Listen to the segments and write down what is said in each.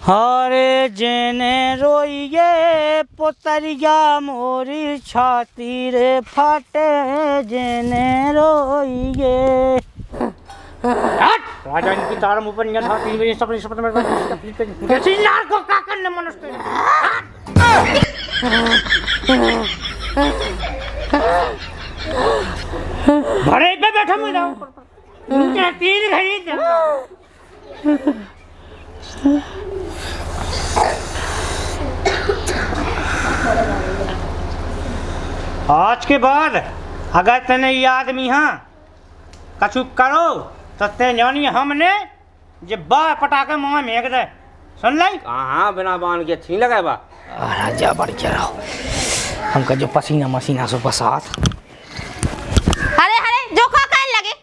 हारे जेने रोइए पोतरिया मोरी छाती रे फाटे जेने रोइए। राजा इनकी तारम ऊपर नहीं था तीन बजे सपने सपने में कैसी लाल को क्या करने मनुष्य बड़े पे बैठा मैं जाऊं मुझे तीन घड़ी आज के बाद अगर तेने ये आदमी हाँ कछु करो तो ते जानी हमने जे बा पटाके मुँह में दे सुन लाई। हाँ बिना बांध के अच्छी लगा बा राजा बढ़ के रहो हमका जो पसीना मसीना सो बसात। अरे अरे जो का कहने लगे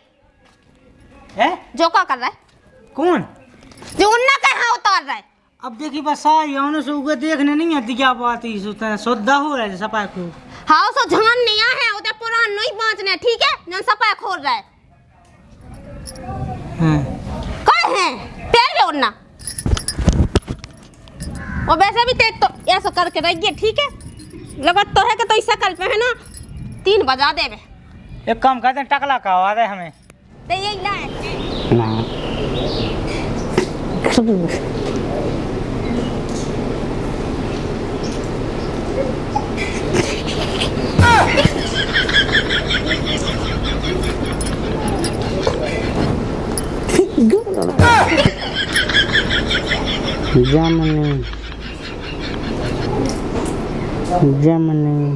है जो का कर रहा है कौन जो उन्ना कहाँ उतार रहा है। अब देखी बस यौन से उगे देखने नहीं आती क्या बात है सुता सोदा हो रहा है सपा को। हाँ सो झान नहीं आ है उधर पुरान नहीं पहुंचने ठीक है जन सपा खोल रहा है। कौन है पैर ले उन्ना और वैसे भी तेज तो ऐसा करके रहिए ठीक है लगत तो है कि तो इस कल पे है ना 3 बजा देवे। एक काम करते हैं टकला का आवाज है हमें ते यही लाए जमनी जमनी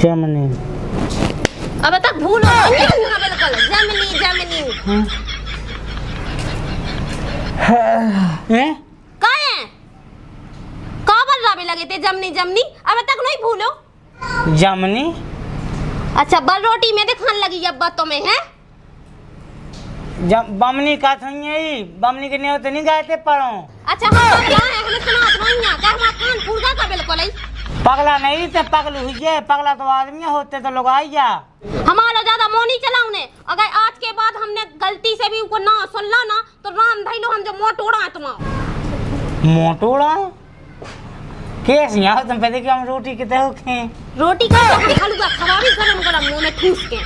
जमनी अब तक भूल हो गई बिल्कुल जमनी जमनी हैं कहाँ है काबर राबे लगे थे जमनी जमनी अब तक नहीं भूलो। जमनी अच्छा बल रोटी में खान लगी अब बातों में है बमनी का थी बमनी के नहीं होते नहीं गाते पढ़ो। अच्छा हम पगला है हमें सुना सुनाइया क्या हम कान पूरा का बिल्कुल ही पगला नहीं थे पगल हुई है पगला तो आदमी होते तो लोग आई जा हमारा ज्यादा मोह नहीं चला उन्हें अगर आज के बाद हमने गलती से भी उनको ना सुन ला ना तो राम भाई लो हम जो मोटोड़ा है तुम्हारा मोटोड़ा कैसे यहाँ तुम पहले कि हम रोटी कितने होखे रोटी का हम खालूगा खराबी गरम गरम मुंह में ठूस के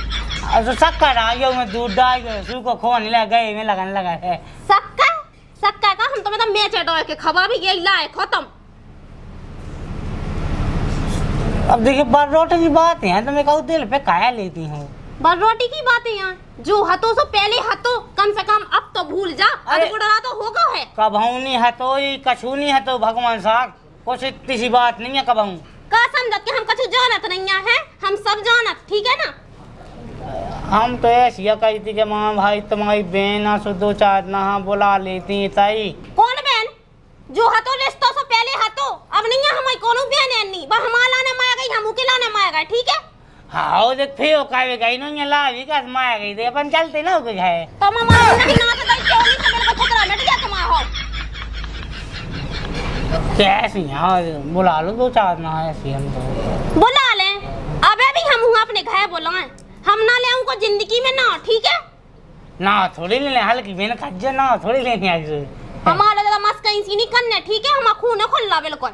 तो शक्कर आयो में दूध डाल के सू को खोने लगा गए में लगाने लगा है सक्का सक्का का हम तुम्हें तो मैच डोल के खबा भी यही लाए खत्म। अब देखिए बार रोटी की बात है तो मैं कहूँ दिल पे काया लेती हूँ बस रोटी की बात है यहाँ जो हतो सो पहले हतो कम से कम अब तो भूल जा अरे बुढ़ा तो होगा है कभौनी हतोई कछूनी हतो भगवान साहब कुछ इतनी सी बात नहीं है कभऊ का समझत के हम कुछ जानत नहीं है हम सब जानत ठीक है ना। हम तो ऐसी कही थी कि माँ भाई तुम्हारी बहन सो 2-4 ना बुला लेती ताई कौन बहन जो हतो रिश्तों से पहले हतो अब नहीं है हमारी कोनो बहन है नहीं बस हमारा ने माया गई हम के लाने माया गई ठीक है। हाँ देख फिर कावे गई नहीं ला भी का माया गई दे अपन चलते ना कुछ है तो मामा नहीं ना तो क्यों नहीं से मेरे को ठुकरा मिट गया तुम हो कैसी यहाँ बुला लो 2-4 ना ऐसी हम तो बुला ले अबे भी हम अपने घर बुलाएं हम ना ले उनको जिंदगी में ना ठीक है ना थोड़ी लेने हल्की मैंने खज्जे ना थोड़ी लेने आई हमारा ज्यादा मस्त कहीं सी नहीं करने ठीक है हमारा खून खुला बिल्कुल।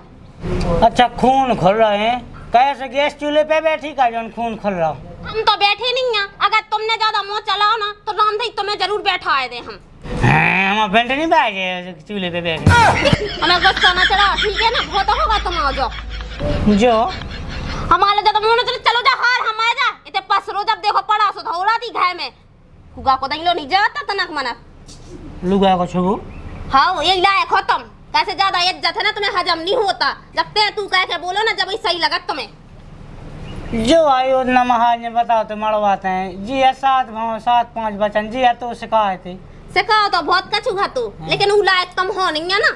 अच्छा खून खुल रहे हैं कैसे गैस चूल्हे पे बैठी का जो खून खुल रहा हम तो बैठे नहीं हैं अगर तुमने ज्यादा मुंह चलाओ ना तो राम भाई तुम्हें जरूर बैठाए दे हम हम बेंट नहीं बैठे चूल्हे पे बैठे हमें गुस्सा ना चढ़ा ठीक है ना बहुत होगा तुम आ जाओ जो हमारा ज्यादा मुंह ना चलो जा हार हम आ जा इतने पसरो जब देखो पड़ा सो धौरा थी घर में कुगा को दई लो नहीं जाता तनक मना लुगा को छुगु हाँ ये लाए खत्म कैसे ज्यादा इज्जत है ना तुम्हें हजम नहीं होता जब ते तू कह के बोलो ना जब सही लगा तुम्हें जो आयो न महाराज ने बताओ तो मरवाते हैं जी है 7-5 बचन जी है तो सिखाए थे सिखाओ तो बहुत कछु घातू लेकिन वो लायक तुम हो नहीं है ना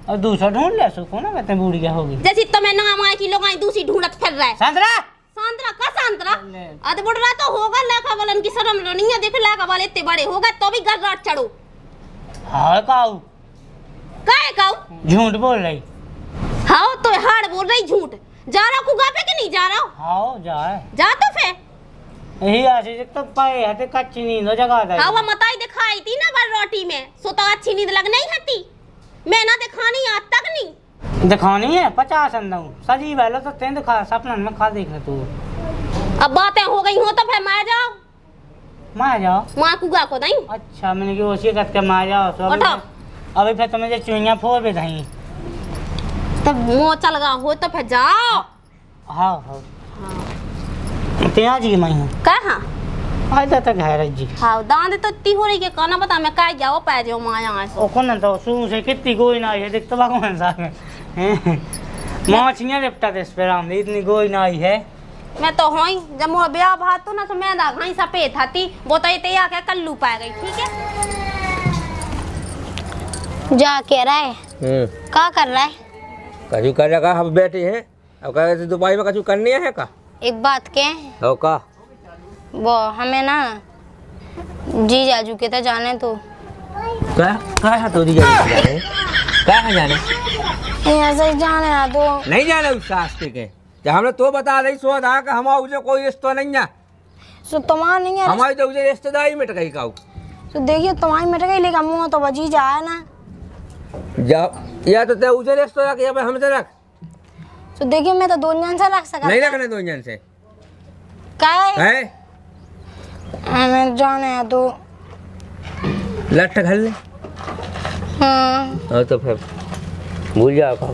और दूसरा ढूंढ ले सुखो ना मैं बूढ़ी क्या होगी जैसी तुम्हें नाम आए की लोग दूसरी ढूंढत फिर रहे सांतरा सांतरा का सांतरा अद बुढ़ा तो होगा लाका वालन की शर्म नहीं है देख लाका वाले इतने बड़े होगा तो भी घर रात चढ़ो हाँ काऊ काहे काऊ झूठ बोल रही हाँ तो हाड़ बोल रही झूठ जा रहा कुगा पे कि नहीं जा रहा हाँ जाए जा तो फिर यही आशी तो पाए हते कच्ची नींद हो जगा दे। हाँ वो मताई दिखाई थी ना बर रोटी में, सो तो अच्छी नींद लग नहीं हती। मैं ना दिखानी आज तक नहीं दिखानी है 50 अंदर सजी वाला तो तें दिखा सपना में खा देख ले तू। अब बातें हो गई हो तो फिर मैं जाओ मार जाओ माँ कुगा को नहीं। अच्छा मैंने की ओसी कट के मार जाओ तो अभी फिर तुम्हें चुइयां फोड़ भी दही तब मुँह चल गया हो तो फिर जाओ। हाँ हाँ ते आज की मैं हूँ कहाँ आज तक है जी। हाँ दांत तो इतनी हो रही के कहना बता मैं कह जाओ पै जाओ माँ यहाँ से। ओ कौन तो सू से कितनी गोई ना आई है देख तो भगवान साहब माछियाँ लिपटा दे स्पेराम इतनी गोई ना आई है। मैं तो हूँ जब मोर ब्याह भात तो ना तो मैं दाग ही सफेद थी वो तो ये आके कल्लू पा गई। ठीक है जा कह रहा है क्या कर रहा है कछु कर रहा हम बैठे हैं अब कह रहे दुबई में कछु करनी है का एक बात के हो का वो हमें ना जी जाजू के तो जाने तो क्या है तो जी जाने क्या है जाने ऐसे जाने ना तो नहीं जाने उस रास्ते के जब हमने तो बता रही सो था कि हमारा उसे कोई रिश्ता नहीं है सो तुम्हारा नहीं है हमारी तो उसे रिश्तेदारी मिट गई का तो देखिए तुम्हारी मिट गई लेकिन मुँह तो बजी जाए ना जब या तो उसे रिश्ता रख या हमसे रख तो देखिए मैं तो दो जन से रख सकता नहीं रखने दो जन से क्या है हमें जाने है तो लट घर ले हाँ तो फिर भूल जाओ का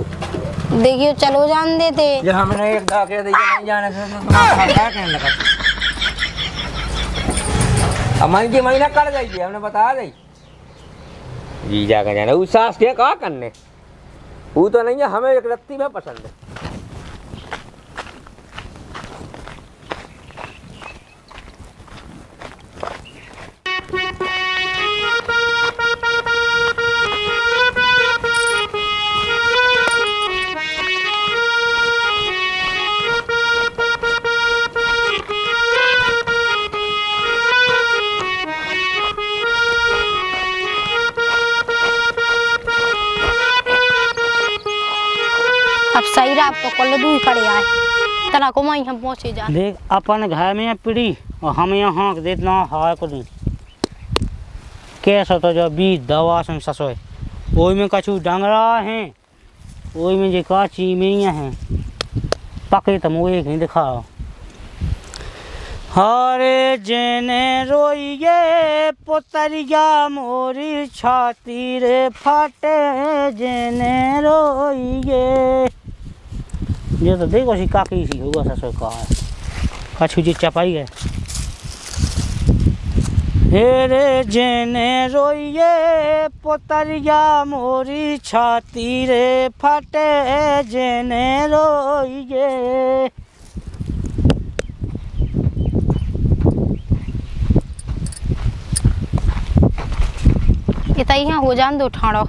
देखिए चलो जान देते जब हमने एक दा कह दिया नहीं जाने से तो तुम्हारा क्या कहने लगा अब मन की महीना कर गई हमने बता दी जी जाकर जाना उस सास के क्या करने वो तो नहीं है हमें एक रत्ती में पसंद है। अब सही रहा तो कल दूर खड़े आए तना को मैं हम पहुंचे जा देख अपन घर में पीढ़ी और हम यहाँ देना हाय को दी कैसा तो जो बीज दवा से ससोए ओई में कछु डंगरा है ओई में जो काची में हैं पके तो मुझे कहीं दिखाओ। हरे जेने रोइए पुतरिया मोरी छाती रे फटे जेने रोइए ये तो देखो सी काकी सी होगा ससुर का कछु जी चपाई गए हेरे जेने रोइए पुतरिया मोरी छाती रे फटे जेने रोइए। इतना यहाँ हो जान दो ठाड़ो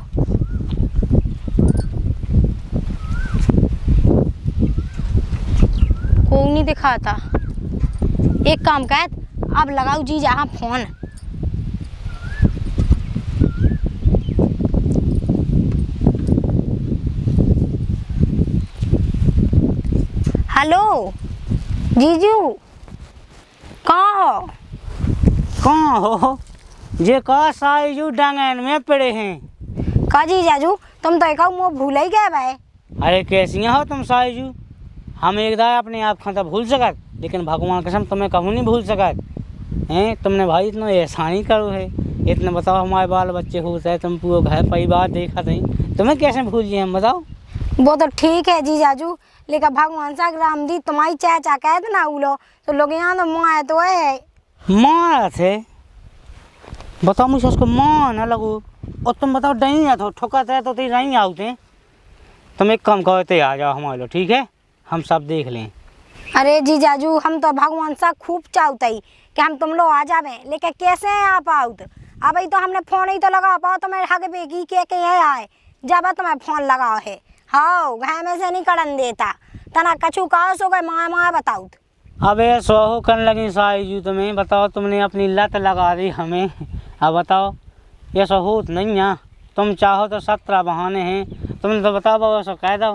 कोई नहीं दिखाता। एक काम कर अब लगाओ जी जहाँ फोन हेलो जीजू कहाँ हो ये का साइजू डांगन में पड़े हैं का जी जाजू तुम तो एक मुँह भूल ही गए भाई। अरे कैसी हो तुम साइजू हम एक दाए अपने आप खाता भूल सकत लेकिन भगवान कसम तुम्हें कहूँ नहीं भूल सकत हैं। तुमने भाई इतना एहसानी करो है इतना बताओ हमारे बाल बच्चे होते हैं तुम पूरा घर परिवार देखा थे तुम्हें कैसे भूल जाए हम बताओ। वो तो ठीक है जी जाजू लेकिन भगवान सा राम दी तुम्हारी चाचा कहते ना उलो तो लोग यहाँ तो माँ तो है माँ थे बताओ मुझे उसको माँ न लगो और तुम बताओ डही आता हो ठोकते है तो नहीं आते तुम एक काम करते आ जाओ हमारे लो ठीक है हम सब देख लें। अरे जी जाजू हम तो भगवान सा खूब चाहते कि हम तुम लोग आ जावे लेकिन कैसे हैं आप आउत अब तो हमने फोन ही तो लगा पाओ तो मैं हग बेगी के ये आए जब तुम्हें फोन लगाओ है हाँ घर में से नहीं करन देता तना कछु कहो सो गए माँ माँ बताओ। अबे सोहो करने लगी साईजू तुम्हें बताओ तुमने अपनी लत लगा दी हमें अब बताओ ये सहूत नहीं है तुम चाहो तो 17 बहाने हैं तुमने तो बताओ बाबा सो कह दो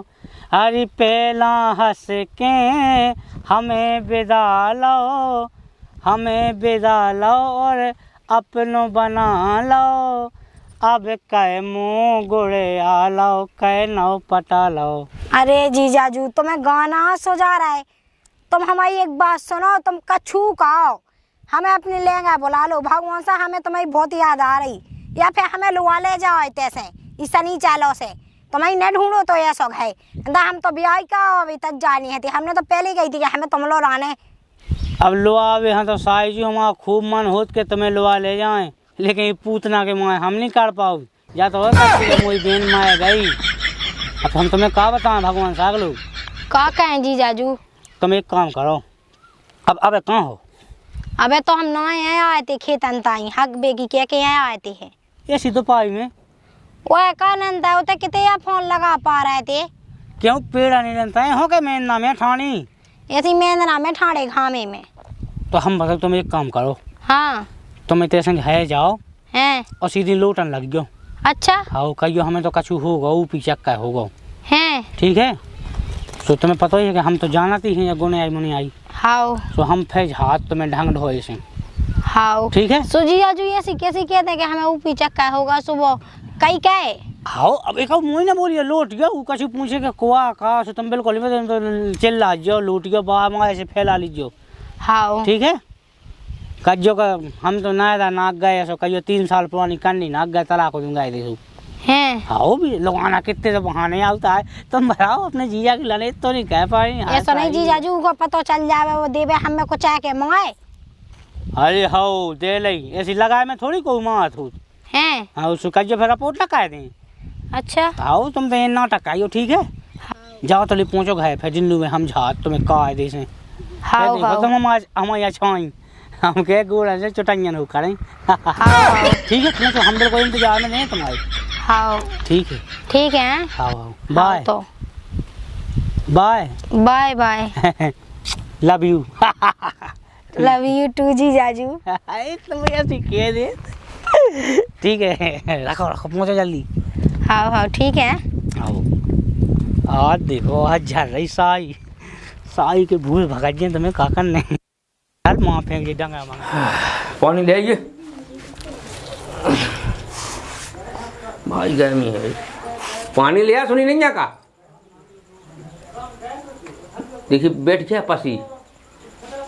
हरी पहला हंस के हमें विदा लो हमें बिदा लो और अपनो बना लो, अब कै मुँह गुड़े आ लो, कै नौ पटा लो। अरे जीजाजू तुम्हें गाना सो जा रहा है, तुम हमारी एक बात सुनो, तुम कछू कहो, हमें अपनी लहंगा बुला लो, भगवान सा हमें तुम्हारी बहुत याद आ रही, या फिर हमें लुआ ले जाओ तैसे इस सनी चालों से, तुम्हारी न ढूंढो तो ये सो है हम तो ब्याह का अभी तक जानी है थी, हमने तो पहले ही गई थी कि हमें तुम लोग आने। अब लुआ आवे हैं तो साई जी हमारा खूब मन होत के तुम्हें लुआ ले जाएं, लेकिन ये पूतना के माए हम नहीं कर पाओ, या तो मोई बहन माए गई। अब हम तुम्हें क्या बताएं भगवान साग लोग, का कहें जीजाजू? तुम एक काम करो, अब कहाँ हो? अबे तो हम नए आए थे खेतन ताई, हक बेगी कह के यहाँ आए थे है। ऐसी तो पाई में वो का नंदा होता कितने या फोन लगा पा रहे थे, क्यों पेड़ा नहीं जनता है हो के मेन नाम है ठानी, ऐसी मेंदना में ठाणे घामे में। तो हम बताओ तुम एक काम करो, हाँ तुम इतने संग है जाओ हैं। और सीधी लोटन लग गयो। अच्छा हाँ कहियो हमें तो कछु होगा, ऊपी चक्का होगा, हैं। ठीक है। तो तुम्हें पता ही है कि हम तो जानती हैं या गुने आई मुनी आई, हाउ तो हम फैज हाथ तुम्हें ढंग ढोए से, हाउ ठीक है। सो जीजाजू ऐसी कैसे कहते हैं कि हमें ऊपी चक्का होगा सुबह कई कहे। हाँ अब एक मुँह ना बोलिए लोट गया, वो कछु पूछे कि कुआ का, सो तुम बिल्कुल तो चिल्ला जाओ लूट गयो बा माए से फैला लीजियो, हाउ ठीक है। कज्जो का हम तो नायदा नाक गए, सो कहियो 3 साल पुरानी कन्नी नाक गए तलाक को तुम गए देखो। हैं। हाँ भी लगाना कितने तो बहाने आता है, तुम बताओ अपने जीजा की लड़े तो नहीं कह पाई। ऐसा नहीं जीजाजू को पता चल जावे वो देवे हमें कुछ आके मंगाए। अरे हो दे लई ऐसी लगाए में थोड़ी कोई मात हो हैं। हाँ उसको कज्जो फिर रिपोर्ट लगा दें। अच्छा आओ तुम तो ये नाटक आइयो, ठीक है। जाओ तो ले पहुँचो घर, फिर जिन्नू में हम झात तुम्हें कहा दे से। हाउ हाउ तुम हमारे छाई हम के गोड़ा से चुटंगन हो करें, ठीक है। तो हम लोग को इंतजार में नहीं तुम्हारे। हाउ ठीक है ठीक है। हाँ बाय तो bye bye bye. Love you. Love you too जीजाजू। तुम ऐसी कह दे, ठीक है। रखो रखो पहुँचो जल्दी। हाउ हाउ ठीक है। आओ आज देखो आज झड़ रही साई, साई के भूल भगत जी तुम्हें का करने यार, माँ फेंक दी डंगा मांगा। पानी ले आइए भाई, गर्मी है, पानी ले आ। सुनी नहीं जा का, देखिए बैठ गया पसी,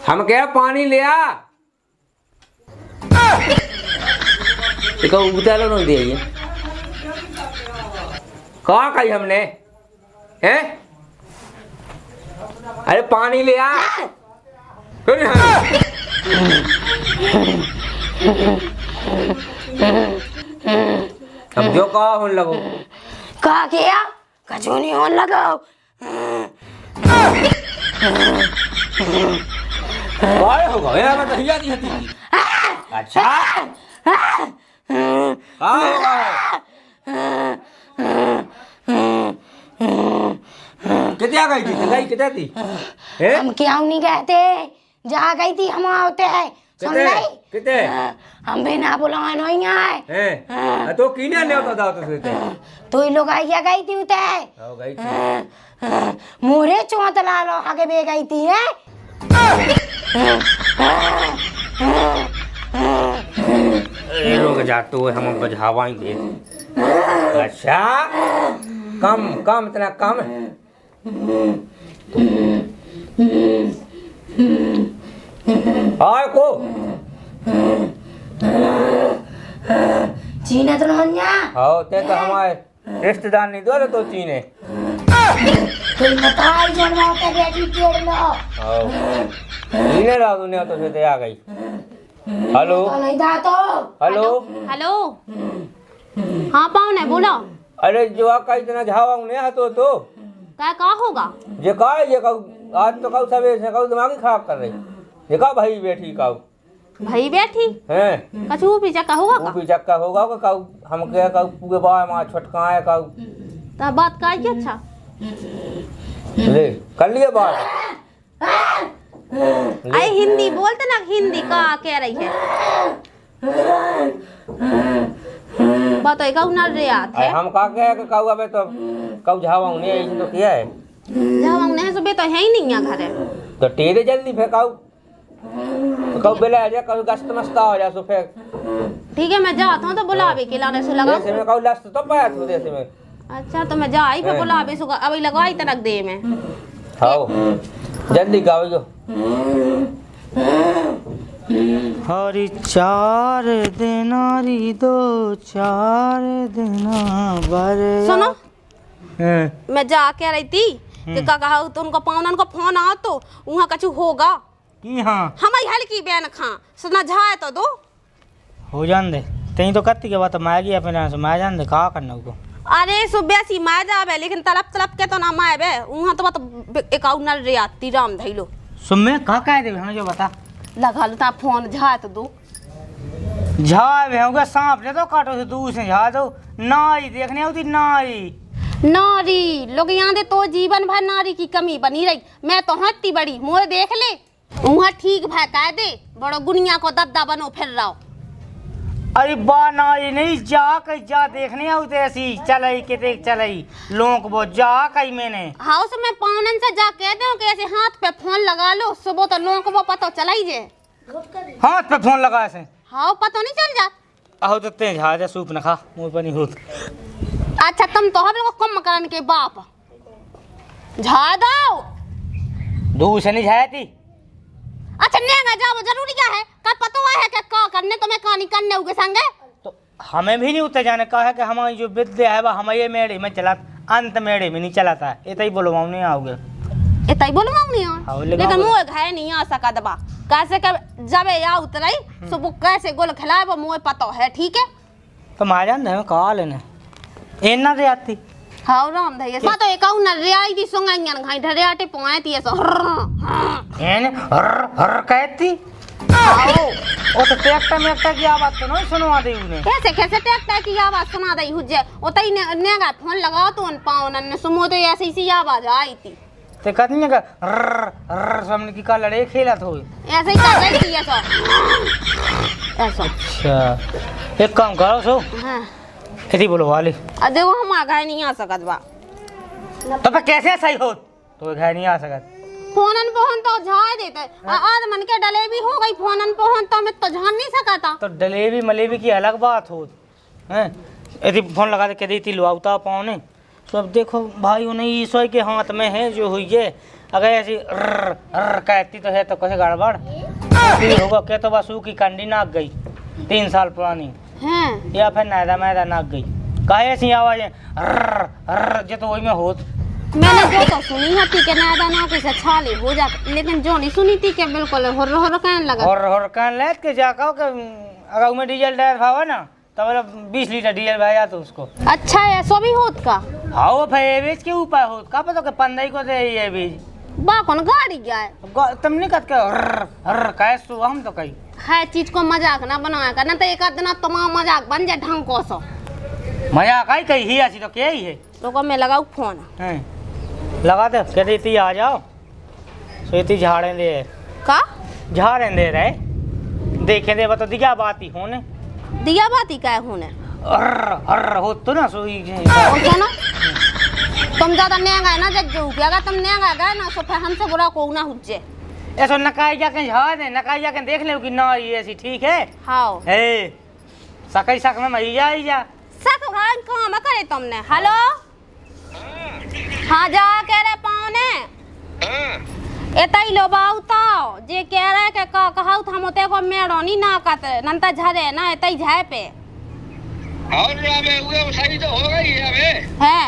हम क्या पानी ले आ। उतारो नहीं दे कहा कही हमने हैं? अरे पानी ले आ। अब जो कहा होने लगो, कहा किया कजू नहीं होने लगाओ। काय होगा यार, मैं तो हिया दी थी। अच्छा कहाँ होगा कितने आ गई थी, कितने थी? हम क्यों नहीं कहते, जा गई थी हम होते हैं। सुन नहीं कितने हम भी ना बुलाए नहीं आए हैं? तो कीने ले होता था तो ही लोग आई गई थी उते हो गई थी मोरे चौंत ला लो आगे बे गई थी है। लोग जाते हुए हम बझावाएंगे। अच्छा कम कम इतना कम आए को चीने तो नहीं हाँ ते तो हमारे रिश्तेदार नहीं दो तो चीने तो बताई जनवाते बेटी टेढ़ लो। हाँ चीने रहा दुनिया तो से आ गई। हेलो नहीं दा तो हेलो हेलो हाँ पाहुन है बोलो। अरे जो का इतना झावा नहीं है तो क्या होगा ये का ये का आज तो कल सवेरे से कल दिमाग ही खराब कर रही ये का भाई बेटी का भाई बैठी हैं कछु भी चक्का होगा वो भी चक्का होगा का हम कह का पूरे बाय मां छटका है का तो बात का है अच्छा ले कर लिए बात आई हिंदी बोलते ना हिंदी का कह रही है बताइए कौ ना रे आत है हम का कह के कहू अबे तो कौ झावा नहीं ऐसे तो किया है जब हमने सुबह तो है ही नहीं यहाँ घर है तो तेरे जल्दी फेंकाऊ तो कब बेला आ जा कभी गस्त मस्ता हो जा सो फिर ठीक है मैं जाता हूँ तो बुलावे के लाने से लगा ऐसे में कब लस्त तो पाया तू जैसे में अच्छा तो मैं जा ही पे बुलावे सो अभी लगाई तनक दे में हाओ जल्दी गाओ जो हरी 4 दिनारी 2-4 दिना बरे सुनो हैं, मैं जा के रही थी कि का कहा तो उनका पावनन को फोन आ तो वहाँ कछु होगा की हाँ हमारी हल्की बहन खा सुना जाए तो दो हो जान दे तई तो कत्ती के बात मैं गया अपने से मैं जान दे का करना को अरे सुबह सी मैं जावे लेकिन तड़प तड़प के तो ना माए बे वहाँ तो बात एकाउंट रे आती राम धैलो सुम्मे का कह दे हमें जो बता लगा लो ता फोन जाए तो दो झावे होगा सांप ले तो काटो से दूर से झा दो नाई देखने होती नाई नारी लोग यहाँ दे तो जीवन भर नारी की कमी बनी रही मैं तो हत्ती बड़ी मोर देख ले वहाँ ठीक भाई कह दे बड़ो गुनिया को दद्दा बनो फिर रहो अरे बा नाई नहीं जा कहीं जा देखने होते ऐसी चलाई के देख चलाई लोग वो जा कहीं मैंने हाउस में पानन से जा कहते हो कि ऐसे हाथ पे फोन लगा लो सुबह तो लोगों को वो पता चला ही जे हाथ पे फोन लगा ऐसे हाँ पता नहीं चल जा आहो तो ते झा जा सूप न खा मुंह पर नहीं होत अच्छा तुम तो हम लोग कम करन के बाप झाड़ दो दूर से नहीं झाती अच्छा नहीं जाओ जरूरी क्या है का पता हुआ है कि का करने तुम्हें कहानी करने उगे संगे तो हमें भी नहीं उतर जाने का है कि हमारी जो विद्या है वह हमारे मेड़े में चला अंत मेड़े में नहीं चलाता है इतना ही बोलो हम नहीं आओगे इतना ही बोलो नहीं हाँ, हो लेकिन लेकिन बोलो। मुँह घाय नहीं आ सका दबा कैसे कर जब या उतराई सो वो कैसे गोल खिलाए वो मुँह पता है ठीक है तो माँ जान दे कहा लेने एना दे आती हाँ राम धैया सा तो एकाउ न रियाई दी सोंगाइयन घाई ढरियाटे पोआती ऐसा एने हर कहती ओ तो टेक्टा में एकटा की आवाज तो नहीं सुनवा दी उन्हें कैसे कैसे टेक्टा की आवाज सुना दई हुजे ओतई ने गा फोन लगाओ तो उन पावन ने सुमो तो ऐसी सी आवाज आई थी ते कहती ने का सामने की का लड़े खेला तो ऐसे ही कर रही थी ऐसा ऐसा अच्छा एक काम करो सो हां यदि बोलो वाले अब देखो हम आ गए नहीं आ सकत बा तो फिर कैसे सही हो तो घर नहीं आ सकत फोनन पोहन तो झाड़ देते आज मन के डले भी हो गई फोनन पोहन तो मैं तो झाड़ नहीं सकता तो डलेवी मलेवी की अलग बात हो हैं यदि फोन लगा दे के दी लुआवता पाओने सब देखो भाई उन्हें ईश्वर के हाथ में है जो हुई है अगर ऐसी कहती तो है तो कैसे गड़बड़ होगा क्या तो बस की कंडी नाक गई 3 साल पुरानी हैं या फिर नायदा मैदा नाक गई काहे ऐसी आवाजें जो तो वही में होत मैंने जो तो सुनी होती कि नादा ना कैसे छाले हो जाते लेकिन जो नहीं सुनी थी कि बिल्कुल होर होर कहने लगा और कहने लग के जाकर के अगर उसमें डीजल टायर भावा ना तो मतलब 20 लीटर डीजल भाया जाता उसको अच्छा है सो भी होत का हाँ वो फिर एवरेज के ऊपर होत का पता कि 15 को दे ये बीज बा कौन गाड़ी गया है तुम नहीं कहते कैसे तू हम तो कही है चीज को मजाक ना बनाया करना तो एक आध दिन तमाम मजाक बन जाए ढंग को सो मजाक आई कही ही ऐसी तो क्या ही है तो मैं लगाऊ फोन हैं? लगा दे कह देती आ जाओ सोती झाड़े दे का झाड़े दे रहे देखे दे बता दिया बात ही होने दिया बात ही क्या होने हो तो ना सोई सुनो तुम ज्यादा नेंगा है ना जज्जू कि अगर तुम नेंगा गए ना तो फिर हमसे बुरा को ना हुज्जे ऐसा नकाई जाके झाड़ दे नकाई जाके देख ले कि ना ये ऐसी ठीक है हाँ ए सकई सक में मही जा ही जा सक भाई काम करे तुमने हेलो हाँ जा कह रहे पाओने एतई लो बाउताओ जे कह रहे के कहौ हम ओते को मेड़ो नी ना कत नंता झरे ना एतई झाए पे और अबे वो सही तो हो गई है अबे है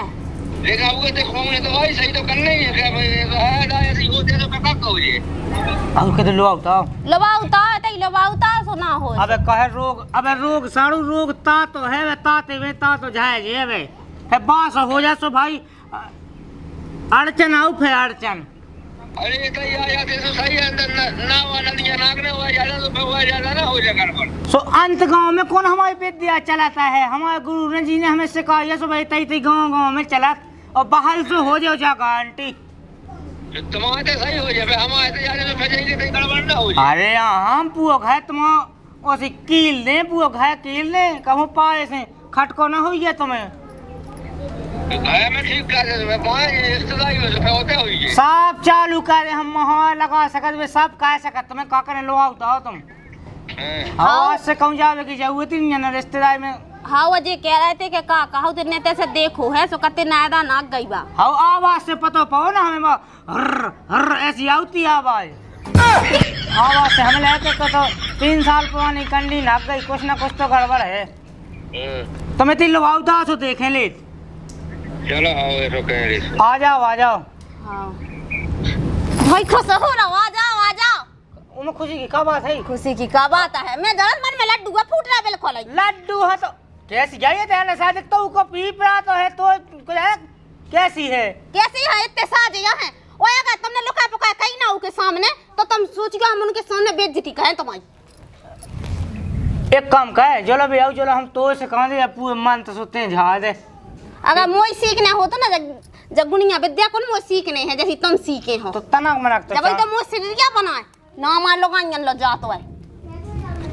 देखा हुआ देखो हमने तो भाई सही तो करना ही है क्या भाई है ना ऐसी होते तो मैं कहो ये अब के लो आओ लो बाउताओ एतई लो बाउताओ सो ना हो अबे कहे रोग सारू रोग ता तो है वे ताते वे ता तो जाए जे वे है बास हो जा सो भाई अड़चन आउ फिर अड़चन अरे तो या तो सही है ना वाला दिया नागने हुआ ज्यादा तो हुआ ज्यादा ना हो जाकर पर सो अंत गांव में कौन हमारी विद्या चलाता है हमारे गुरु जी ने हमें सिखाया सो भाई तई गांव में चला और बाहर से हो जाओ जाकर आंटी तुम्हारे तो सही हो जाए हमारे तो ज्यादा तो फंसेंगे तो गड़बड़ ना हो जाए अरे हम पुओ घाय तुम ओसी कील दे पुओ घाय कील दे कहूँ पाए से खटको ना हो गया तुम्हें घर में ठीक कर दे मैं पाए रिश्तेदारी में से होते हुई है सब चालू करे हम माहौल लगा सकत वे सब कह सकत तुम्हें का करे लो आओ तुम आवाज से कहूं जावे की जरूरत ही नहीं है ना रिश्तेदारी में। हाँ वो जे कह रहे थे कि का कहू तेने तैसे देखो है सो कते नायदा नाक गई बा। हाँ आवाज से पता पाओ ना हमें हर हर ऐसी आती आवाज आवाज से हमें लेते तो 3 साल पुरानी कंडी नाक गई कुछ ना कुछ तो गड़बड़ है। तुम्हें तीन लोग आओ तो देखें ले चलो आओ ऐसा कह रही आ जाओ हाँ भाई खुश हो रहा आ जाओ उनमें खुशी की क्या बात है? खुशी की क्या बात है मैं जरा मन में लड्डू का फूट रहा बिल्कुल लड्डू है तो कैसी जाइए तेरे साथ तो को पीप रहा तो है तो कैसी है इतने साजिया है ओए अगर तुमने लुका पुका कहीं ना के सामने तो तुम सोच के हम उनके सामने बेइज्जती करें तुम्हारी। एक काम कहे चलो भी आओ चलो हम तो से कहां दे पूरे मन तो सोते हैं जहां दे अगर मोई सीखने हो तो ना जब गुनिया विद्या को मोई सीखने हैं जैसे तुम सीखे हो तो तनक मनक जब तो मोई सिरिया बनाए ना मान लो गांयन लो जातो है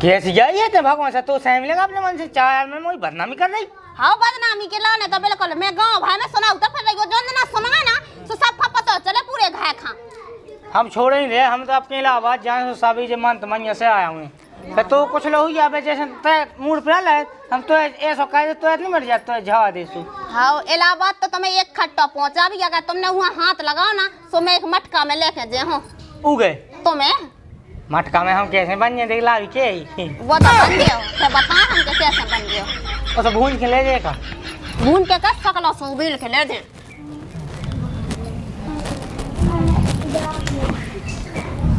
कैसी जाइए ते भगवान से तो सहम लेगा अपने मन से 4 में मोई बदनामी कर रही। हाँ बदनामी के लाने तो बिल्कुल मैं गांव भाई में सुनाऊ तो फिर जो ना सुनाए ना तो सब का पता चले पूरे घाय खा हम छोड़े ही रहे हम तो अपने इलाहाबाद जाने से सभी जे मन तमन्या से आया हूं तो कुछ लोग ही आवे जैसे ते मूड पे ले हम तो ऐसा कह दे तो नहीं मर जाता तो झा देसु। हाँ इलाहाबाद तो तुम्हें एक खट्टा पहुंचा भी अगर तुमने वहाँ हाथ लगाओ ना तो मैं एक मटका में लेके जे हूँ उगे तुम्हें मटका में हम कैसे बन गए दिखला भी के वो तो बन गया फिर बता हम कैसे बन गया वो तो भून के ले जाएगा भून के कस सकला सुबील के ले दे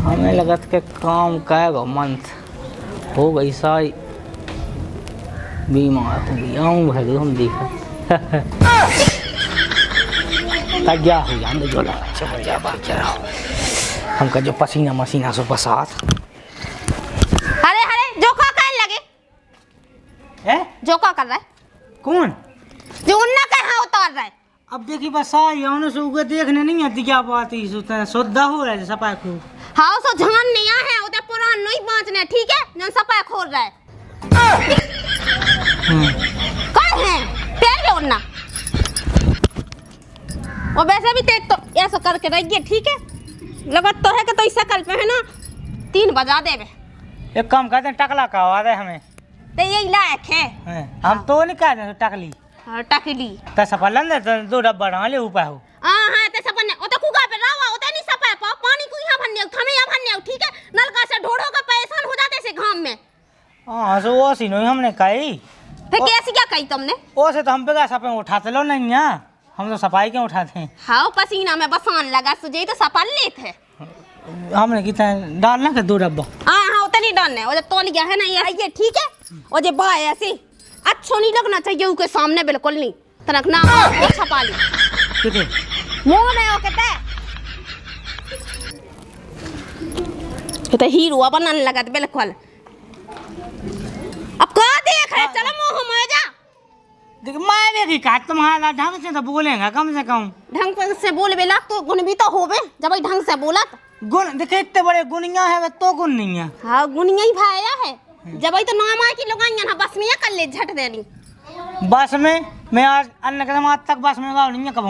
हमें लगत के काम कहेगा मंथ हो गई साई बीमार हो गई आऊँ भाई हम देखा गया हो जान दे जो लगा चल जा बाहर चलो हमका जो पसीना मसीना सो बसात अरे जो का कहने लगे है जो का कर रहा है कौन जो उन्ना कहाँ उतार रहा है अब देखी बस आई आने से उगे देखने नहीं आती क्या बात है सोदा हो रहा है सफाई को हाँ सो जान नहीं आ है उधर पुरान नहीं बांचने ठीक है जन सफाई खोल रहा है कौन है तेरे उन्ना और वैसे भी तेज तो ऐसा करके रहिए ठीक है लगत तो है कि तो इस शकल पे है ना 3 बजा देवे एक काम करते हैं टकला का आवाज है हमें तो यही लायक है हम तो नहीं कहते टकली टकली तो सफलन दे 2 डब्बा डाल ले ऊपर हो हां ते सपन ओ तो कुगा पे रावा ओ नहीं सपा पा पानी को यहां भरने थमे यहां भरने ठीक है नलका से ढोड़ो का परेशान हो जाते से घाम में हां सो वो सी नहीं हमने कही फिर कैसे क्या कही तुमने ओ से तो हम पे का सपन उठाते लो नहीं है हम तो सफाई क्यों उठाते हैं हाँ पसीना में बसान लगा सुझे तो सफल लेते हमने कितना डालना के 2 डब्बा हाँ उतनी डालने वो तो लिया है ना ये ठीक है और जे बा ऐसे अच्छा नहीं लगना चाहिए उसके सामने बिल्कुल नहीं तनक ना वो छपा ली किथे मुंह में ओ कहते तो हीरो बनने लगा बिल्कुल अब का देख रहे चलो मुंह में जा देख मैं भी का तुम्हारा ढंग से तो बोलेगा कम से कम ढंग से बोल बेला तो गुण भी तो होवे जब ढंग से बोला गुण देखे इतने बड़े गुनिया है तो गुण नहीं है हाँ गुनिया ही भाया है जब तो नाम आए कि लोग बस में कर ले झट देनी बस में मैं आज अन्य कदम आज तक बस में गाओ नहीं कब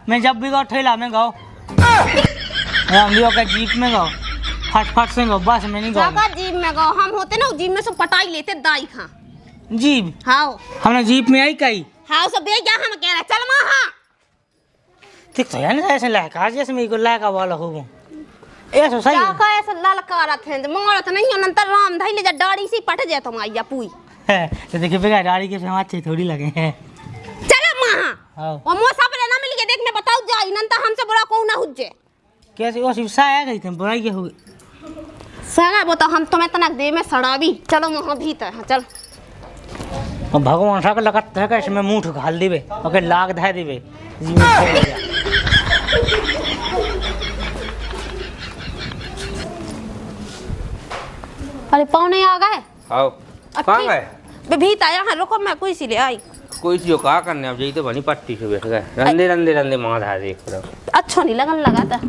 मैं जब भी गाओ ठेला में गाओ का जीप में गाओ फट फट से गाओ बस में नहीं गाओ जीप में गाओ हम होते ना जीप में सब पटाई लेते दाई खा जीप हाँ हमने जीप में आई कही हाँ सब बेच जा हम कह रहे चल वहाँ ठीक तो है ना ऐसे लहका जैसे मेरे को लहका वाला हो ऐसा सही क्या का ऐसा ललकारत है मारत नहीं अनंतर राम धैले जा दाढ़ी सी पट जाए तुम आइया पूई है तो देखिए बेगा दाढ़ी के हम अच्छे थोड़ी लगे हैं चलो वहाँ हां और मो सब ना मिल के देख मैं बताऊ जा अनंतर हमसे बड़ा कौन ना हुज्जे कैसे वो शिवसा आ गई थे बुराई के हो सगा वो तो हम तुम्हें तनक दे में सड़ावी चलो वहाँ भीतर चल और भगवान सा लगत है कैसे में मुंह घाल देवे ओके लाग धै देवे अरे पौने आ गए आओ कहाँ गए बे भीतर आया है रुको मैं कोई सी ले आई कोई चीज कहा करने अब यही तो बनी पट्टी से बैठ गए रंदे रंदे रंदे माँ धा देख रहा अच्छा नहीं लगन लगा था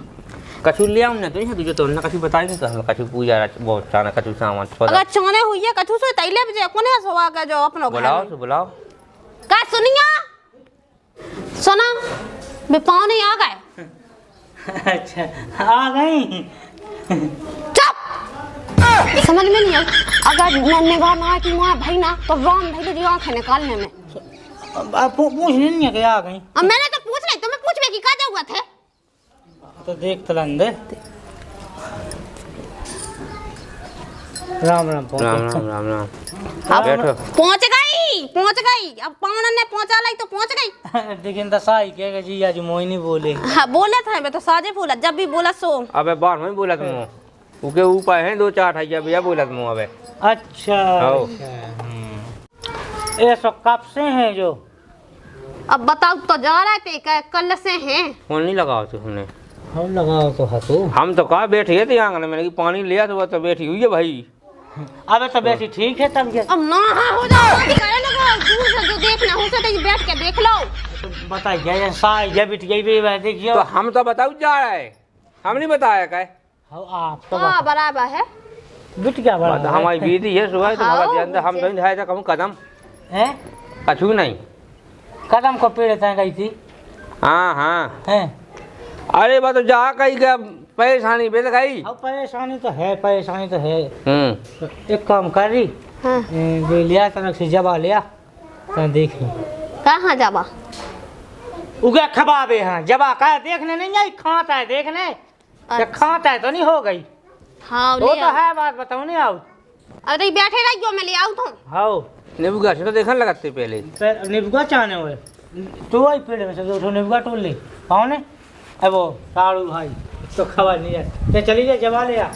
कछु ले आऊँ ना तो नहीं तुझे तो ना कछु बताएंगे तो हम कछु पूजा बहुत सारा कछु सामान अगर चाने हुई है कछु से तैले बजे कोने सवा का जो अपनो बुलाओ तो बुलाओ का सुनिया सुना वे पानी आ गए। अच्छा आ गई। चुप, समझ में नहीं आई। अगर निगाह ना कि वहाँ भाई ना तो राम भाई जी आंखें निकालने में। अब पूछ नहीं है कि आ गई। अब मैंने तो पूछ रही, तुम्हें पूछने की क्या जरूरत है? तो देख तो लंदे। राम राम राम राम राम राम। अब बैठो। पहुंच गई। अब पावन ने पहुंचा लाई तो पहुंच गई। लेकिन दसाई के जी आज मोई नहीं बोले। हाँ बोले थे, मैं तो साजे बोला, जब भी बोला सो। अबे बार में बोला तुम उके ऊपर है 2-4 ठैया भैया बोला तुम अबे। अच्छा आओ। ये सब कब से हैं जो? अब बताओ तो जा रहे थे कल से हैं। फोन नहीं लगाओ तुमने? हम लगाओ तो हतो। हम तो कहा बैठे थे आंगन में कि पानी लिया तो बैठी हुई है भाई। अबे तो बेटी ठीक है तब क्या? अब ना हो जाओ, करे लगा दूर से जो देखना हो सके बैठ के देख लो। तो बताइए साई जब बिटिया भी वह देखियो। तो हम तो बताओ जा रहा है, हम नहीं बताया क्या? आप तो हाँ बराबर है। बिटिया बड़ा तो हमारी बीती है सुबह तुम्हारा ध्यान हम तो नहीं था कहूँ कदम है। कछु नहीं। कदम को पेड़ तय गई थी। हाँ हाँ। हैं अरे बात तो जा कही क्या परेशानी बेच गई। अब परेशानी तो है, परेशानी तो है। हम्म। एक काम कर रही हाँ। जो लिया तनक से जबा लिया तो देख कहाँ जाबा? उगे खबाबे हाँ जबा का देखने नहीं आई, खाता है देखने। अच्छा। खाता है तो नहीं हो गई। हाँ वो ले तो आओ। है बात बताऊँ नहीं आओ। अरे बैठे रहियो, मैं ले आऊँ तो। हाँ निबुगा से तो देखने लगाते पहले। निबुगा चाहने हुए तो वही पेड़ में से दो निबुगा टोल ली कौन है? अब वो साड़ू भाई तो खबर नहीं है तो चली जाए जबा ले आ।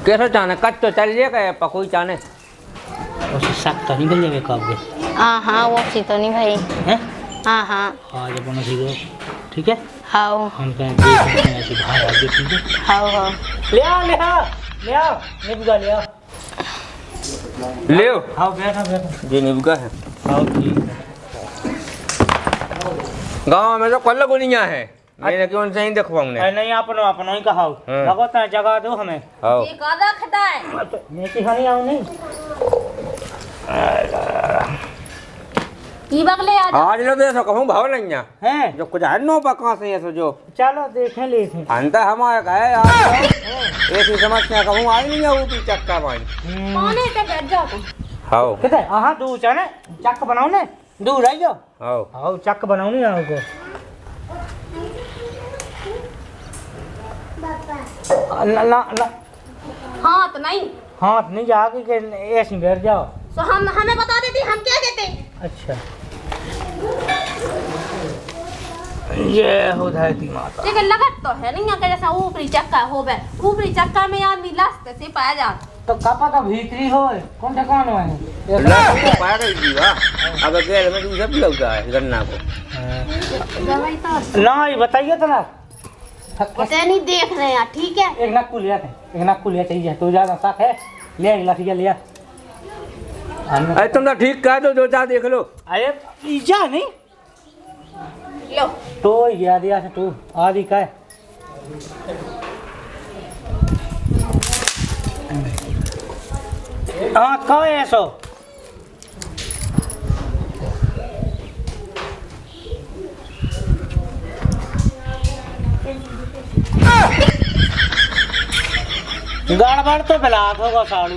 कैसे चाने कच तो चल जाएगा पकोई चाने उसे शक तो निकल जाएगा कब के। हाँ वो सी तो नहीं भाई। हैं हाँ हाँ हाँ जब बना ठीक है। हाँ हम कहें देख ऐसी भाई आगे ठीक है। हाँ हाँ ले आओ निबुगा ले आओ। ले हाँ बैठा जो निबुगा है। हाँ ठीक है। गाँव में तो कल गुनिया है, मैंने क्यों से ही देखवाऊँ ने। नहीं अपनो ही कहा लगता है जगह दो हमें। आओ ये कादा खता है। मैं की खानी आऊँ नहीं की बगले आज लो तो कहूँ भाव नहीं है हैं। जो कुछ है नो पका से ऐसा जो चलो देखें लेते अंत हमारा का है यार ऐसी समस्या कहूँ आई नहीं है ऊपरी चक्का भाई। पानी पे बैठ जाओ तुम। आओ कितने हाँ दूर चाहे चक बनाओ ने दूर आई जाओ। आओ आओ चक बनाओ नहीं आओ को ना हाँ तो नहीं हाथ नहीं जाके के ऐसे बैठ जाओ। तो हम हमें बता देते, हम क्या देते। अच्छा ये हो धरती माता। लेकिन लगत तो है नहीं कि जैसा ऊपरी चक्का हो बे, ऊपरी चक्का में आदमी लास्ट से पाया जाता। तो कपा तो भीतरी हो कौन ठिकाना है ला पाया गई जी वाह। अब गेल में दूसरा भी लगता है गन्ना को। दवाई तो ना ये बताइए तो ना पता नहीं देख रहे हैं, ठीक है। एक नक्कू लिया था, एक नक्कू लिया चाहिए तो ज्यादा साफ है। ले लाठिया लिया। अरे तुम तो ठीक कह दो, 2-4 देख लो। अरे ईजा नहीं लो तो गया दिया से तू आदि का है। हाँ कहो ऐसो गड़बड़ तो बिलात होगा साड़ू।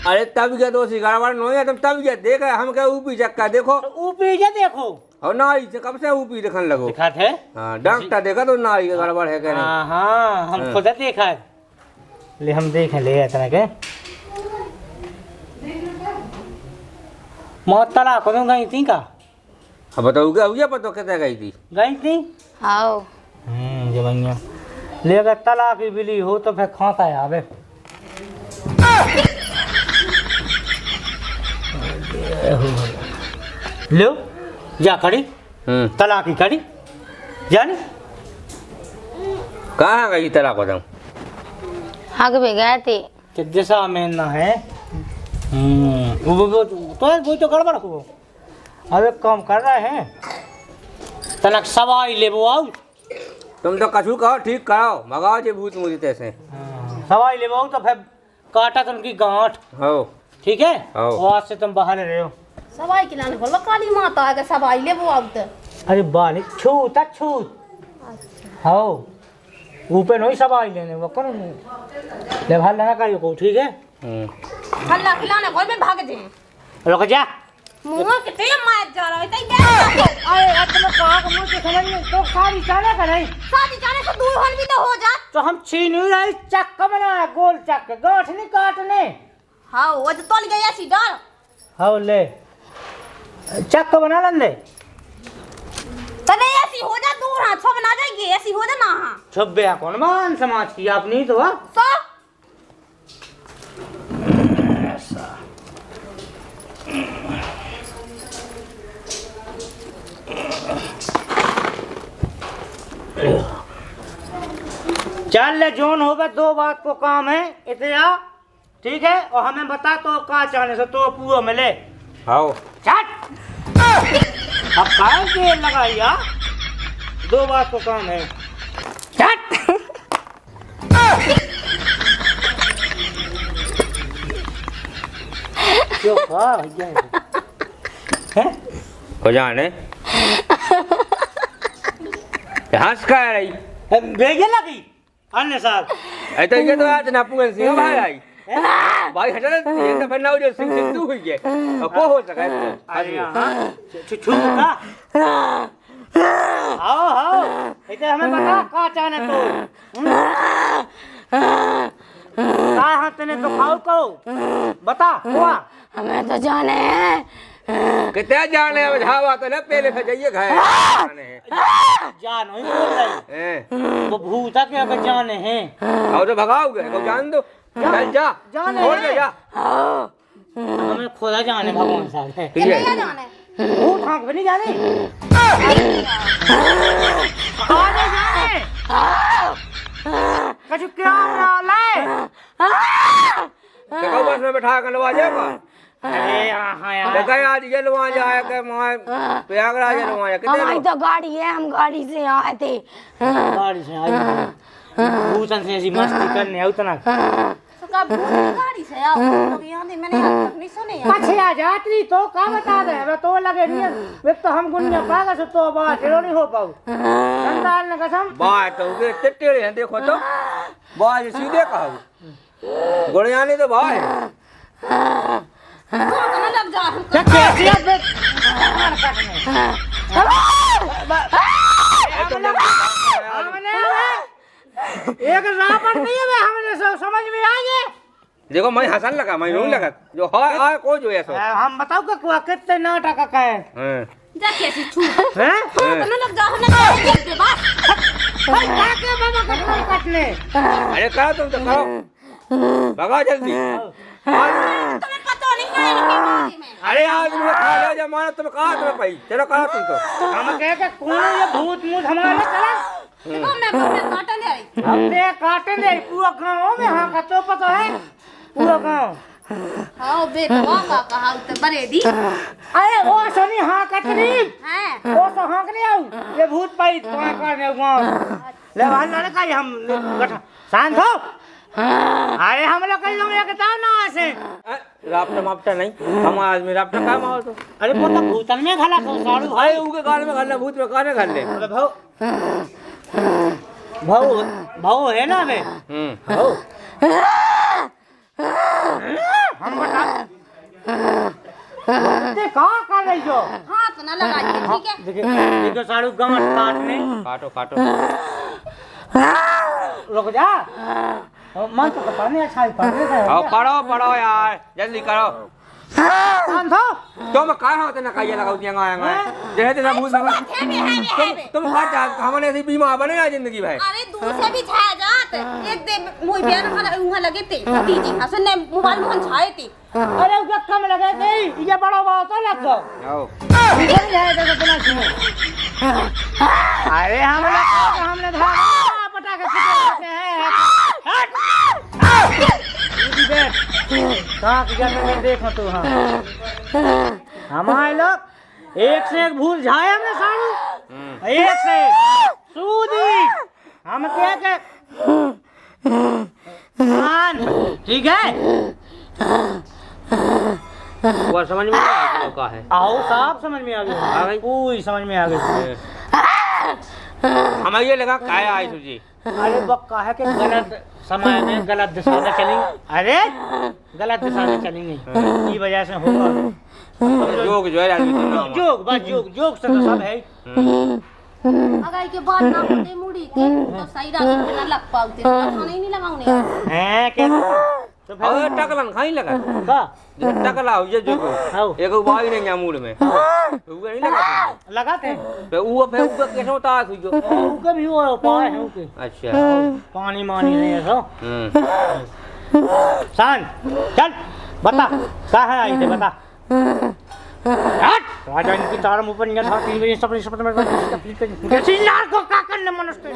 अरे तब क्या तो गड़बड़ नहीं है तुम तब क्या देख हम क्या ऊपरी चक्का देखो ऊपरी जा देखो और नाई से कब से ऊपरी देखने लगो। दिखा थे हाँ डॉक्टर देखा तो नाई का गड़बड़ है क्या नहीं। हाँ हम खुद देखा है। ले हम देखें ले इतना के मौत तला को गई थी का। अब बताओ क्या हुआ पता कैसे गई थी। गई थी आओ जबैया ले अगर तला की बिली हो तो फिर खाता है आवे। लो जा खड़ी तला की खड़ी जानी कहाँ गई तला को तुम। आगे भी गए थे कि जैसा में ना है वो तो गड़बड़ हो। अब एक काम कर रहे हैं तनक सवाई ले वो आओ। तुम तो कछु कहो ठीक करो भगाओ जे भूत मुझे तैसे सवाई ले वो तो फिर काटा तो उनकी गांठ हो ठीक है। आओ। और आज से तुम बाहर रहे हो। सवाई की लाने बोलो काली माता है सवाई ले वो अब अरे बानी छूत हाँ ऊपर नहीं सवाई लेने वो कौन ले भाल लेना का को ठीक है हल्ला खिलाने घर में भाग जे रुक जा मुंह कितने मार जा रहा है तई अरे अब तुम कहा को मुझे समझ में तो शादी जाने का नहीं शादी जाने से दूर होल भी तो हो जा तो हम छीन ही रही चक्का बनाया गोल चक्का गांठ नहीं काटने हाँ वो तो तोल गया सी डर हाँ ले चक्का बना लेंगे तने ऐसी हो जा दूर हां छो बना जाएगी ऐसी हो जा ना हां छब्बे कौन मान समाज की अपनी तो सो चल ले जोन होगा दो बात को काम है इतना ठीक है और हमें बता तो का चाहने से तो पूरा मिले आओ चट अब काय के लगाइया दो बात को काम है चट क्यों भैया हैं हो जाने हंस का रही बेगे लगी अन्य साहब ऐ तो ये तो आज ना पुगन सिंह भाई आई भाई हटा ये तो फिर ना हो जो सिंह सिंधु हुई है और को हो सका है अरे हां छू का आओ इधर हमें बता का चाहने तो का हाथ ने तो खाओ को बता हुआ हमें तो जाने हैं कितना जाने अब झावा तो ना पहले से जाइए घर जाने हैं जान ही बोल रही वो भूता के अगर जाने हैं और तो भगाओगे को जान दो चल जा जाने छोड़ दे जा हमें खोला जाने भगवान साहब है ठीक है जाने भूत हाँक भी नहीं जाने आने जाने कछु क्या लाए देखो बस में बैठा कर लवा जाएगा अरे हाँ यार देखा आज ये लवा जाए के वहाँ प्रयागराज लवा जाए कितने हमारी लोग तो गाड़ी है हम गाड़ी से आए थे गाड़ी से आई भूतन से ऐसी मस्ती करने उतना तो का गाड़ी से आओ लोग यहां दे मैंने आज तक नहीं सुने यार पछे आ जाती तो का बता दे वे तो लगे नहीं वे तो हम गुनिया पागा से तो बात ढेरो नहीं हो पाऊ संताल ने कसम बात तो के टेटेड़े हैं देखो तो बात सीधे कहो गुड़ियानी तो भाई कौन लग जा क्या कैसी है बे हमने एक रावण नहीं है हमने समझ में आ गए देखो मैं हंसन लगा मैं नहीं लगा जो है को जो ऐसा हम बताओ का कितने नाटक का है जा कैसी छू हैं कौन लग जा हमने देख दे बस भाई काके बाबा कटने अरे करो तुम तो करो भगा जल्दी तुम्हें पता नहीं है इनके बारे में अरे आज मुझे खा लिया जमाना तुम कहा तुम्हें भाई चलो करो तुम तो हम कह के कौन ये भूत मूत हमारे चला देखो मैं काटा ले आई हमने काटे नहीं पूरा गांव में हाँ का तो पता है पूरा गांव हां बेटवा का कहा तो बरेदी अरे वो सनी हाँ कतरी हैं वो तो हाँ नहीं आऊ ये भूत पाई तो करने गांव ले भान लड़का का हम गठा शांत हो अरे हम लोग कहीं लोग एक दाव ना ऐसे राफ्टर माफ्टर नहीं हम आज में राफ्टर काम आओ तो अरे वो तो भूतन में खला को साड़ू भाई उनके गाल में घालना भूत में काने घाल ले अरे भाऊ भाऊ भाऊ है ना बे भाऊ हम बता ते कहाँ कर रही हो हाथ ना लगाइए ठीक है देखो साड़ू गांठ काटने काटो काटो रुक जा मन तो पढ़ने अच्छा ही पढ़ने का आओ पढ़ो यार जल्दी करो शांत हो तुम कहाँ होते ना कहिए लगाओ दिया आएंगे जैसे ना भूत तुम खा जा हमने ऐसी बीमार बने ना जिंदगी भाई अरे दूर से भी छाया जात एक दे मुई बियान वहां लगे थे दीदी हसन ने मोबाइल में छाए थी अरे उसका कम लगे थे ये बड़ा बात तो लग गो आओ निकल जाए तो बिना सुने अरे हमने धारा पटा के सुते हैं हट कहाँ की जगह में देखो तू हाँ हमारे लोग एक से एक भूल जाए हमने साड़ू एक से एक सूदी हम क्या के ठीक है वो समझ में नहीं आया का है। आओ साहब समझ में आ आ गई, गई? पूरी समझ में आ गई। हमें ये लगा काय आई तुझे। अरे वो कहा कि गलत समय में गलत दिशा में चलेंगे। अरे गलत दिशा में चलेंगे, ये वजह से होगा। जोग जो है आदमी तो नाम है। जोग बस जोग से तो सब है। अगर के बाद ना होते मुड़ी के तो सही रात में लग पाते, खाना ही नहीं लगाऊंगे। हैं क्या तो और टकलन खाई लगा का जो टकला हो जे जो आओ। एक बाई नहीं मूड में वो नहीं लगा लगाते हैं पे वो कैसे होता है जो उनका भी वो पाए हैं उनके अच्छा पानी मानी नहीं है तो शान चल बता कहाँ आई थे बता। हट राजा इनकी तार मुंह पर नहीं था 3 बजे सब शपथ में कैसी लार को का करने मनुष्य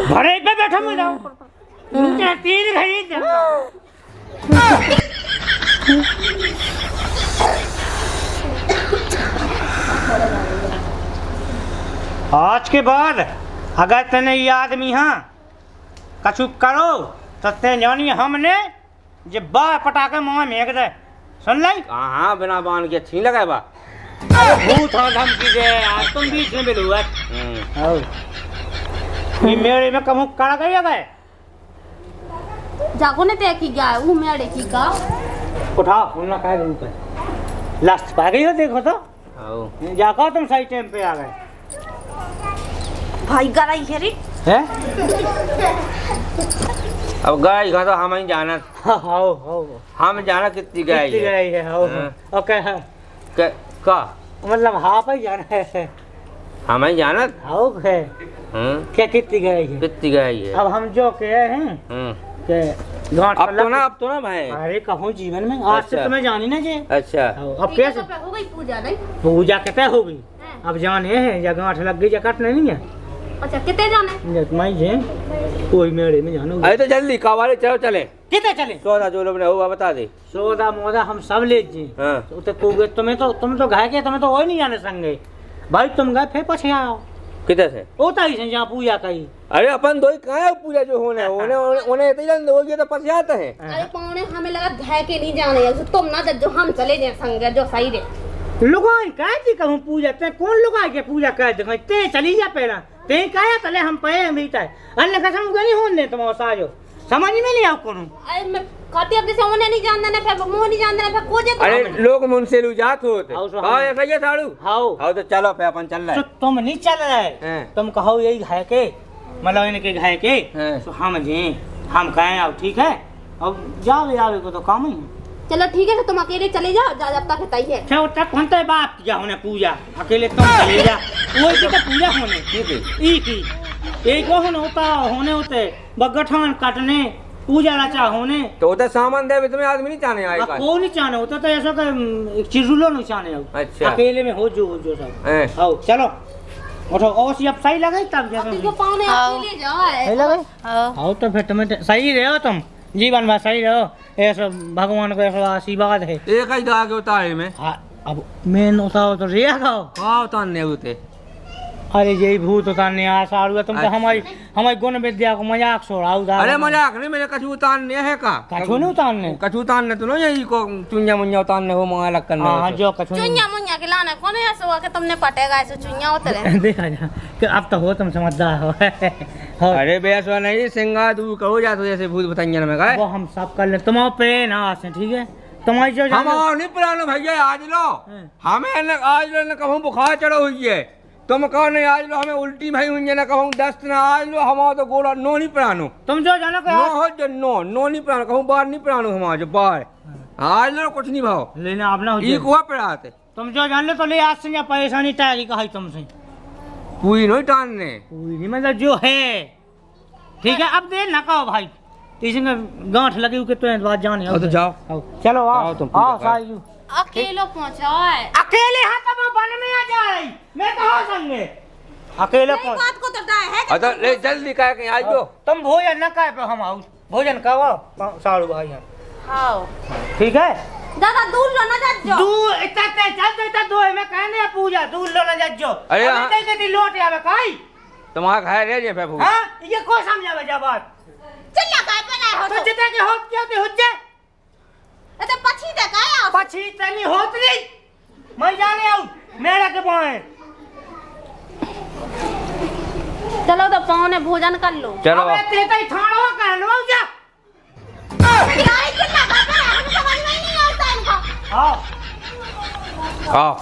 भरे पे बैठा मैं जाऊं इनके 3 घड़ी आज के बाद अगर तने ये आदमी हाँ कछु करो तो ते जानी हमने जे बा पटाके मुँह में फेंक दे सुन लाई। हाँ बिना बांध के अच्छी लगा बा भूत हाँ धमकी दे आज तुम बीच में मिलू है ये मेरे में कहूँ कड़ा गई गए जाको ने तय की गया वो मेरे की का उठा उन्ना कह दे ऊपर लास्ट पा गई हो देखो तो आओ जाको तुम सही टाइम पे आ गए भाई गराई है रे हैं। अब गाय का तो हम ही जाना आओ हम जाना कितनी गाय कितनी गई है आओ हाँ। ओके का मतलब हाँ पे जाना है हम ही जाना आओ है क्या कितनी गई है कितनी गाय है। अब हम जो कहे हैं के गांठ अब तो ना भाई अरे कहूँ जीवन में आज से अच्छा। तुम्हें जानी ना जे अच्छा अब कैसे हो गई पूजा नहीं। पूजा कितने हो गई अब जाने है या गांठ लग गई या कट नहीं है अच्छा कितने जाने मैं जे कोई मेरे में जानो अरे तो जल्दी कावाले चलो चले कितने चले सौदा जो लोग होगा बता दे सौदा मोदा हम सब ले जी हाँ। तुम तो घाय के तुम्हें तो वही नहीं जाने संगे भाई तुम गए फिर पछे आओ किधर से होता ही से जहाँ पूजा कही। अरे अपन दो ही कहाँ है पूजा जो होने उन्हें इतनी जल्द हो गया तो पछयाते हैं। अरे पौने हमें लगा घाय के नहीं जाने तुम ना जो हम चले जाए संग जो सही रे लुगाई कह दी कहूँ पूजा ते कौन लुगाई के पूजा कर दे ते चली जा पहला ते कहा तले हम पे बीता अन्य कसम गली होने तुम साजो समझ में नहीं आओ करूँ। अरे मैं कहती अब जैसे उन्हें नहीं जानना ना फिर मुंह नहीं जानना ना फिर को जे अरे लोग मुझसे लुजात होते आओ सो हाँ ऐसा ही है साड़ू आओ आओ तो चलो पे अपन चल रहे तो तुम नहीं चल रहे हैं। तुम कहो यही घाय के मतलब इनके घाय के हैं। तो हम जे हम कहें आओ ठीक है अब जाओ जावे को तो काम ही है। चलो ठीक है तो तुम अकेले चले जाओ जब तक तय है क्या होता कौन तो बाप किया होने पूजा अकेले तुम चले जा वो की तो पूजा होने ई की एक वो होने होते बगठान काटने पूजा रचा होने तो उधर सामान दे तुम्हें आदमी नहीं चाहने आएगा को नहीं चाहने होता तो ऐसा का चिरुलो नहीं चाहने हो अच्छा। अकेले में हो जो सब हैं। आओ चलो उठो और सी अब सही लगे तब अब जब तो पाने अकेले जाओ सही लगे आओ तो फिर तुम्हें सही रहो तुम जीवन में सही रहो ऐसा भगवान को ऐसा आशीर्वाद है। एक ही दाग उतारे में हाँ अब मेन उतारो तो रिया खाओ हाँ उतारने होते अरे यही भूत उतारने आशा तुम तो हमारी गुण विद्या को मजाक छोड़ाओ। अरे मजाक नहीं मेरे कछु उतारने है का कछु नहीं उतारने कछु उतारने तो नहीं यही को चुनिया मुनिया उतारने हो मंगा अलग करने हाँ हो जो कछु चुनिया मुनिया के लाना कौन है ऐसा हुआ कि तुमने पटेगा ऐसे चुनिया उतरे देखा जा कि अब तो हो तुम समझदार हो तो। अरे बेसवा नहीं सिंगा तू कहो जा तो जैसे भूत भतंजन में गए वो हम सब कर ले तुम्हारे प्रेम आसे ठीक है तुम्हारी जो हम और नहीं पुराने भैया आज लो हमें आज लो न कहूँ बुखार चढ़ो हुई है तुम कहो नहीं आज लो हमें उल्टी भाई हुई न कहूँ दस्त न आज लो हमारा तो गोला नो नहीं पुरानो तुम जो जानो नो हो जो नो नहीं पुरानो कहूँ बार नहीं पुरानो हमारा जो बार आज लो कुछ नहीं भाव लेना अपना हो ये कुआ पड़ाते तुम जो जान लो तो ले आज से या परेशानी टाइगी कहा तुमसे पूरी नहीं टानने कोई नहीं मतलब जो है ठीक है अब दे ना कहो भाई इसी में गांठ लगी हुई तो बात जाने तो जाओ आओ चलो आओ आओ तुम पूजा आओ करो। साईं अकेले पहुंचाए अकेले हाथ में बन में आ जाए मैं कहाँ संगे अकेले नहीं बात को तो डर है अच्छा ले जल्दी कह के आज जो तुम भोजन न कहे पे हम आओ भोजन करो साड़ू भाई हैं आओ ठीक है दादा दूर लो ना जज्जो दूर इतना चल तो इतना दो है मैं कहने पूजा दूर लो ना जज्जो अरे अभी कहीं लोट आवे काई तुम्हारा घर रह जे बाबू हाँ ये को समझा बजा बात चल ना काय बनाए हो तो जितने के होत क्या होते हुज्जे तो पछी तक आया पछी तनी होत नहीं मैं जाने आऊं मेरा के पाए चलो तो पौने भोजन कर लो चलो अबे तेता ही ठाणो कर लो जा यार कितना बात है समझ में ही नहीं आता इनको आओ आओ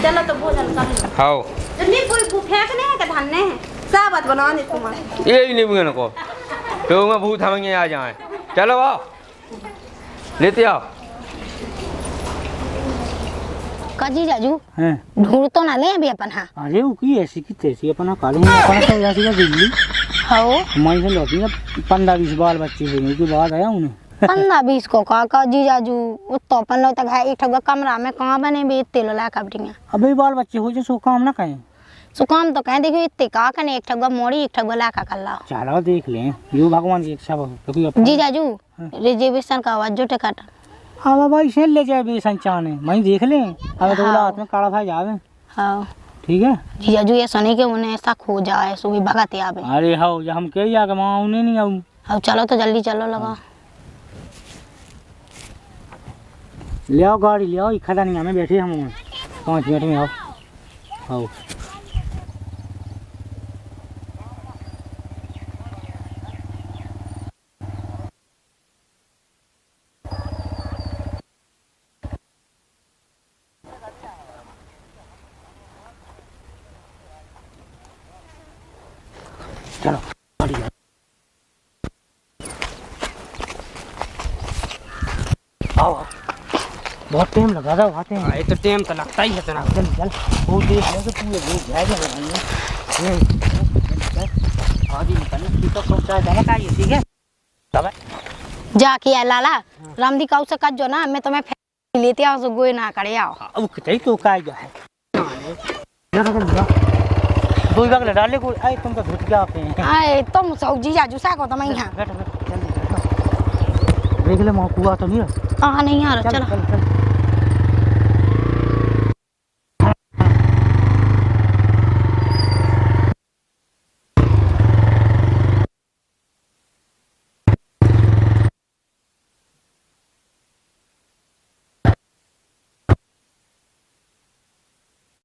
चलो तो भोजन कर लो आओ नींबू फेंकने हैं कि धनने हैं साबत बना दे तुम्हारे ये ही नहीं को तो मैं भूत हमेंगे आ जाए चलो आओ लेते आओ काजी जाजू हैं ढूंढ तो ना ले अभी अपन हाँ अरे वो की ऐसी की तैसी अपना कालू अपना तो ऐसी का दिल्ली हो मैं से लौटी ना 15-20 बाल बच्चे होने के बाद आया उन्हें 15-20 को का जी जाजू वो तो अपन लोग तक है एक ठगा कमरा में कहाँ बने भी इतने ला कपड़ियाँ अबे बाल बच्चे हो जो सो काम ना कहें सो काम तो कह देखो इतने का कने एक ठगा मोड़ी एक ठगा ला का कर ला चलो देख लें यो भगवान की इच्छा हो तो जी जाजू रिजर्वेशन का आवाज जो टिकट हाँ बाबा इसे ले जाए बे संचाने मैं देख लें अगर तो हाथ में काला भाई जावे हाँ ठीक है जी जाजू ये सुने के उन्हें ऐसा खो जाए सो भी भगत आवे अरे हाँ या हम कह जाके वहाँ उन्हें नहीं आऊँ अब चलो तो जल्दी चलो लगा ले आओ गाड़ी ले आओ खड़ा नहीं हमें बैठे हम 5 मिनट में आओ आओ चलो गाड़ी आओ आओ बहुत टाइम लगा था आते हैं ये तो टाइम तो लगता ही है तना चल चल वो देख ले तो पूरे लोग जाएगा आदि निकलने की तो सोचा जाना चाहिए ठीक है तब जाके आ लाला रामदी काऊ से कट जो ना मैं तुम्हें लेते आओ सो गोई ना करे आओ अब कितनी तो का जा है दो बाग डाले को आए तुम तो धुत गया पे आए तुम सौजी जाजू सा को तुम यहाँ बैठ बैठ जल्दी बैठो देख ले मौका तो नहीं हाँ नहीं आ रहा चलो चल चल